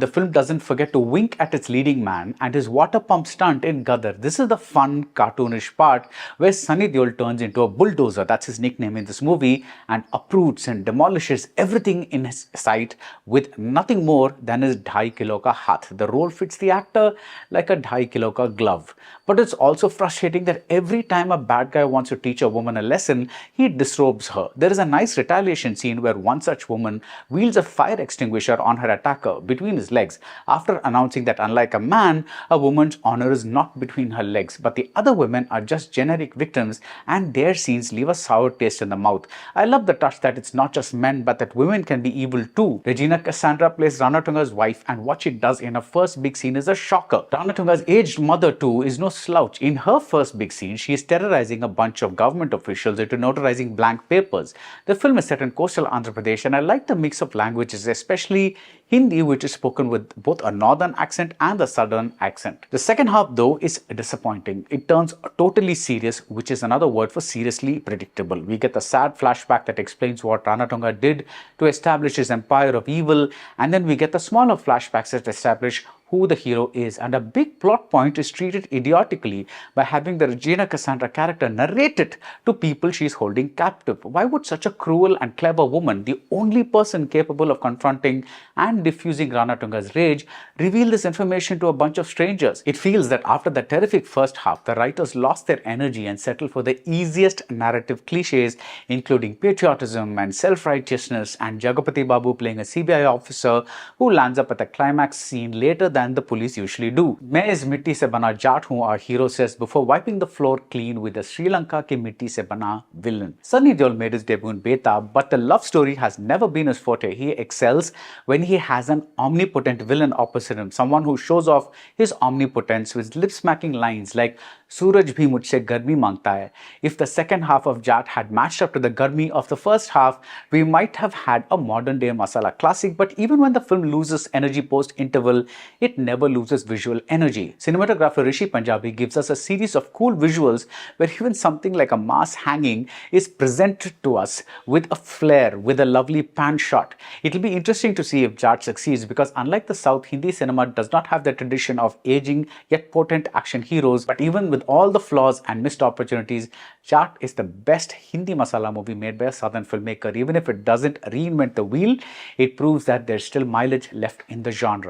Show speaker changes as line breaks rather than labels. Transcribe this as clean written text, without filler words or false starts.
The film doesn't forget to wink at its leading man and his water pump stunt in Gadar. This is the fun, cartoonish part where Sunny Deol turns into a bulldozer, that's his nickname in this movie, and uproots and demolishes everything in his sight with nothing more than his 2.5 kilo ka hath. The role fits the actor like a 2.5 kilo ka glove. But it's also frustrating that every time a bad guy wants to teach a woman a lesson, he disrobes her. There is a nice retaliation scene where one such woman wields a fire extinguisher on her attacker between his legs after announcing that unlike a man, a woman's honor is not between her legs, but the other women are just generic victims and their scenes leave a sour taste in the mouth. I love the touch that it's not just men but that women can be evil too. Regina Cassandra plays Ranatunga's wife and what she does in her first big scene is a shocker. Ranatunga's aged mother too is no slouch. In her first big scene, she is terrorizing a bunch of government officials into notarizing blank papers. The film is set in coastal Andhra Pradesh and I like the mix of languages, especially Hindi, which is spoken with both a northern accent and a southern accent. The second half though is disappointing. It turns totally serious, which is another word for seriously predictable. We get the sad flashback that explains what Ranatunga did to establish his empire of evil, and then we get the smaller flashbacks that establish who the hero is, and a big plot point is treated idiotically by having the Regina Cassandra character narrate it to people she's holding captive. Why would such a cruel and clever woman, the only person capable of confronting and diffusing Ranatunga's rage, reveal this information to a bunch of strangers? It feels that after the terrific first half, the writers lost their energy and settled for the easiest narrative cliches, including patriotism and self-righteousness, and Jagapati Babu playing a CBI officer who lands up at the climax scene later than the police usually do. मैं इस मिट्टी से बना जाट हूँ, our hero says before wiping the floor clean with the Sri Lanka की मिट्टी से बना villain. Sunny Deol made his debut in Beta, but the love story has never been his forte. He excels when he has an omnipotent villain opposite him, someone who shows off his omnipotence with lip-smacking lines like Suraj bhi mujhse garmi mangta hai. If the second half of Jat had matched up to the garmi of the first half, we might have had a modern-day masala classic, but even when the film loses energy post-interval, it never loses visual energy. Cinematographer Rishi Punjabi gives us a series of cool visuals where even something like a mass hanging is presented to us with a flair, with a lovely pan shot. It'll be interesting to see if Jat succeeds because unlike the South, Hindi cinema does not have the tradition of aging yet potent action heroes, but even with all the flaws and missed opportunities, Jat is the best Hindi masala movie made by a southern filmmaker. Even if it doesn't reinvent the wheel, it proves that there's still mileage left in the genre.